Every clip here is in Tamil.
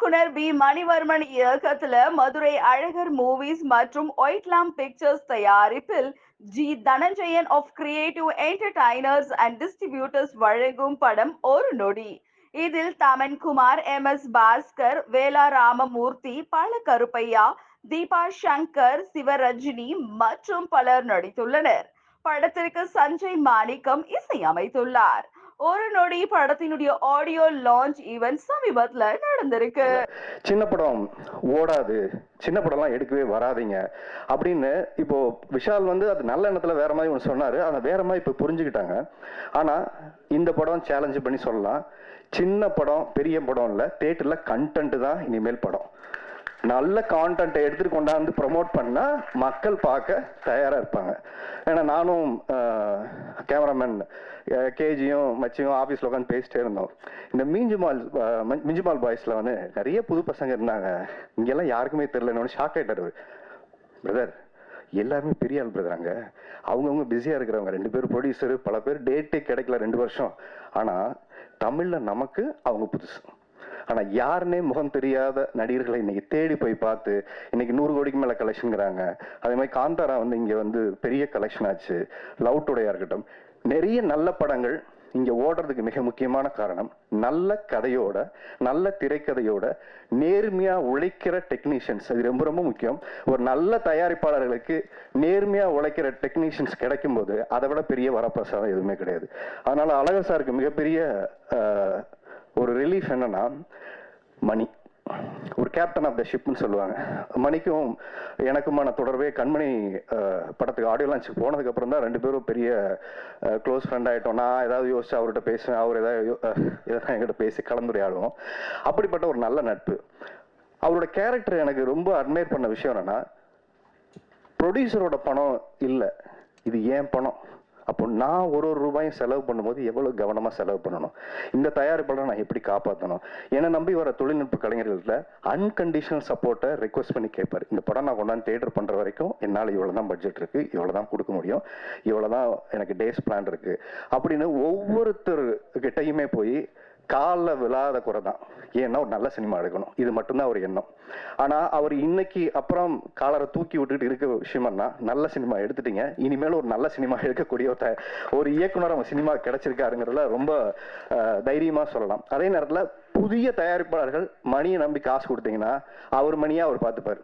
இயக்குனர் பி மணிவர்மன் இயக்கத்துல மதுரை அழகர் மூவிஸ் மற்றும் ஒயிட்லாம் பிக்சர்ஸ் தயாரிப்பில் G Dhananjayan of creative entertainers and distributors வழங்கும் படம் ஒரு நொடி. இதில் தமன்குமார், எஸ் பாஸ்கர், வேலா ராமமூர்த்தி, பழ கருப்பையா, தீபா சங்கர், சிவரஜினி மற்றும் பலர் நடித்துள்ளனர். படத்திற்கு சஞ்சய் மாணிக்கம் இசையமைத்துள்ளார். ஒரு நொடி படத்தினுடைய ஆடியோ லான்ச் ஈவென்ட் சமீபத்துல நடந்திருக்கு. சின்ன படம் ஓடாது, சின்ன படம்லாம் எடுக்கவே வராதிங்க அப்படின்னு இப்போ விஷால் வந்து அது நல்ல எண்ணத்துல வேற மாதிரி ஒன்று சொன்னாரு. அதை வேற மாதிரி இப்போ புரிஞ்சுக்கிட்டாங்க. ஆனா இந்த படம் சேலஞ்சு பண்ணி சொல்லலாம், சின்ன படம் பெரிய படம் இல்லை, தியேட்டர்ல கண்டென்ட் தான் இனிமேல் படம். நல்ல கான்டென்ட்டை எடுத்துட்டு கொண்டாந்து ப்ரமோட் பண்ணா மக்கள் பார்க்க தயாரா இருப்பாங்க. ஏன்னா நானும் கேமராமேன் கேஜியும் மச்சியும் ஆஃபீஸில் உட்காந்து பேசிட்டே இருந்தோம். இந்த மிஞ்சுமால் பாய்ஸில் வந்து நிறைய புது பசங்க இருந்தாங்க, இங்கெல்லாம் யாருக்குமே தெரியலன்னு ஷாக் ஆகிட்டார். பிரதர் எல்லாருமே பெரிய ஆள் பிரதர், அங்கே அவங்கவுங்க பிஸியாக இருக்கிறவங்க, 2 பேர் ப்ரொடியூசரு, பல பேர் டேட்டே கிடைக்கல 2 வருஷம். ஆனால் தமிழில் நமக்கு அவங்க புதுசு. ஆனால் யாருன்னே முகம் தெரியாத நடிகர்களை இன்னைக்கு தேடி போய் பார்த்து இன்னைக்கு 100 கோடிக்கு மேலே கலெக்ஷனுங்கிறாங்க. அதே மாதிரி காந்தாரா வந்து இங்கே வந்து பெரிய கலெக்ஷன் ஆச்சு. லவ் டுடேயா இருக்கட்டும், நிறைய நல்ல படங்கள் இங்கே ஓடுறதுக்கு மிக முக்கியமான காரணம் நல்ல கதையோட, நல்ல திரைக்கதையோட நேர்மையாக உழைக்கிற டெக்னீஷியன்ஸ். அது ரொம்ப ரொம்ப முக்கியம். ஒரு நல்ல தயாரிப்பாளர்களுக்கு நேர்மையாக உழைக்கிற டெக்னீஷியன்ஸ் கிடைக்கும் போது அதை விட பெரிய வரப்பிரசாதம் எதுவுமே கிடையாது. அதனால அழகர் சாருக்கு மிகப்பெரிய ஒரு ரிலீஃப் என்னன்னா, மணி ஒரு கேப்டன் ஆஃப் த ஷிப்னு சொல்லுவாங்க. மணிக்கும் எனக்குமான தொடர்பே கண்மணி படத்துக்கு ஆடியோ லான்ச்சுக்கு போனதுக்கு அப்புறம் தான் 2 பேரும் பெரிய க்ளோஸ் ஃப்ரெண்ட் ஆகிட்டோம். நான் ஏதாவது யோசிச்சு அவர்கிட்ட பேசுவேன், அவர் எதாவது என்கிட்ட பேசி கலந்துரையாடுவோம். அப்படிப்பட்ட ஒரு நல்ல நட்பு. அவரோட கேரக்டர் எனக்கு ரொம்ப அட்மையர் பண்ண விஷயம் என்னன்னா, ப்ரொடியூசரோட பணம் இல்லை, இது ஏன் பணம். அப்போ நான் ஒரு ரூபாயும் செலவு பண்ணும்போது எவ்வளோ கவனமாக செலவு பண்ணணும், இந்த தயாரிப்பாளரை நான் எப்படி காப்பாற்றணும். என்னை நம்பி வர தொழில்நுட்ப கலைஞர்கள்ட்ட அன்கண்டிஷனல் சப்போர்ட்டை ரெக்வஸ்ட் பண்ணி கேட்பார். இந்த படம் நான் கொண்டாந்து தியேட்டர் பண்ணுற வரைக்கும் என்னால் இவ்வளோ தான் பட்ஜெட் இருக்குது, இவ்வளோ தான் கொடுக்க முடியும், இவ்வளோ தான் எனக்கு டேஸ் பிளான் இருக்குது அப்படின்னு ஒவ்வொருத்தர்கிட்டையுமே போய் காலில் விழாத குறை தான். ஏன்னா ஒரு நல்ல சினிமா எடுக்கணும், இது மட்டும்தான் ஒரு எண்ணம். ஆனால் அவர் இன்னைக்கு அப்புறம் காலரை தூக்கி விட்டுட்டு இருக்க விஷயம்னா, நல்ல சினிமா எடுத்துட்டீங்க, இனிமேல் ஒரு நல்ல சினிமா எடுக்கக்கூடிய ஒரு இயக்குனர் அவங்க சினிமா கிடைச்சிருக்காருங்கிறதுல ரொம்ப தைரியமாக சொல்லலாம். அதே நேரத்தில் புதிய தயாரிப்பாளர்கள் மணியை நம்பி காசு கொடுத்தீங்கன்னா அவர் மணியா அவர் பார்த்துப்பாரு.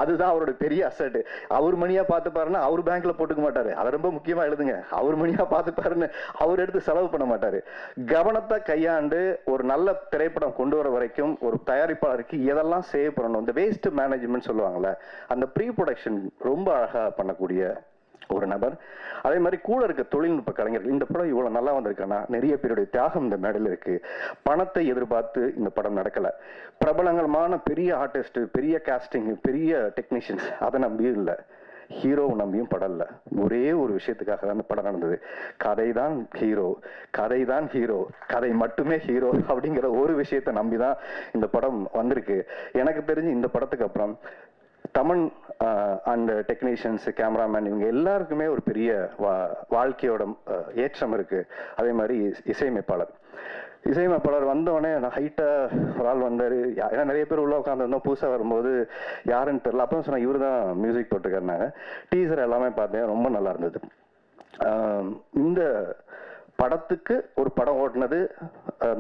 அதுதான் அவரோட பெரிய அசட். அவர் மணியா பார்த்துப்பாருன்னா அவர் பேங்க்ல போட்டுக்க மாட்டாரு. அதை ரொம்ப முக்கியமா எழுதுங்க. அவர் மணியா பார்த்துப்பாருன்னு அவர் எடுத்து செலவு பண்ண மாட்டாரு. கவனத்தை கையாண்டு ஒரு நல்ல திரைப்படம் கொண்டு வர வரைக்கும் ஒரு தயாரிப்பாளருக்கு எதெல்லாம் சேவ் பண்ணணும், இந்த வேஸ்ட் மேனேஜ்மெண்ட் சொல்லுவாங்கல்ல, அந்த ப்ரீ ப்ரொடக்ஷன் ரொம்ப அழகா பண்ணக்கூடிய ஒரு நபர். அதே மாதிரி கூட இருக்க தொழில்நுட்ப கலைஞர்கள். இந்த படம் இவ்வளவு நல்லா வந்திருக்குன்னா நிறைய பேருடைய தியாகம் இந்த மேடையில் இருக்கு. பணத்தை எதிர்பார்த்து இந்த படம் நடக்கல. பிரபலங்களான பெரிய ஆர்டிஸ்ட், பெரிய காஸ்டிங், பெரிய டெக்னீஷியன்ஸ் அதை நம்பியும் இல்லை, ஹீரோவை நம்பியும் படம் இல்லை. ஒரே ஒரு விஷயத்துக்காக அந்த படம் நடந்தது. கதை தான் ஹீரோ, கதை தான் ஹீரோ, கதை மட்டுமே ஹீரோ அப்படிங்கிற ஒரு விஷயத்தை நம்பிதான் இந்த படம் வந்திருக்கு. எனக்கு தெரிஞ்சு இந்த படத்துக்கு அப்புறம் தமன் அந்த டெக்னீஷியன்ஸ், கேமராமேன், இவங்க எல்லாருக்குமே ஒரு பெரிய வாழ்க்கையோட ஏற்றம் இருக்கு. அதே மாதிரி இசையமைப்பாளர் வந்தோடனே நான் ஹைட்டா ஒரு ஆள் வந்தாரு. ஏன்னா நிறைய பேர் உள்ள உட்காந்துருந்தோம், புதுசாக வரும்போது யாருன்னு தெரியல. அப்போ சொன்னா இவரு தான் மியூசிக் போட்டிருக்காருனாங்க. டீசர் எல்லாமே பார்த்தேன், ரொம்ப நல்லா இருந்தது. இந்த படத்துக்கு ஒரு படம் ஓட்டினது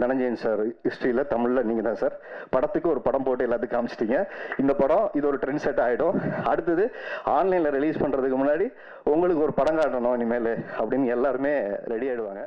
தனஞ்சயன் சார் ஹிஸ்டரியில் தமிழில் நீங்கள் தான் சார். படத்துக்கு ஒரு படம் போட்டு எல்லாத்துக்கும் காமிச்சிட்டீங்க. இந்த படம் இது ஒரு ட்ரெண்ட் செட் ஆகிடும். அடுத்தது ஆன்லைனில் ரிலீஸ் பண்ணுறதுக்கு முன்னாடி உங்களுக்கு ஒரு படம் காட்டணும் இனிமேல் அப்படின்னு எல்லாருமே ரெடி ஆகிடுவாங்க.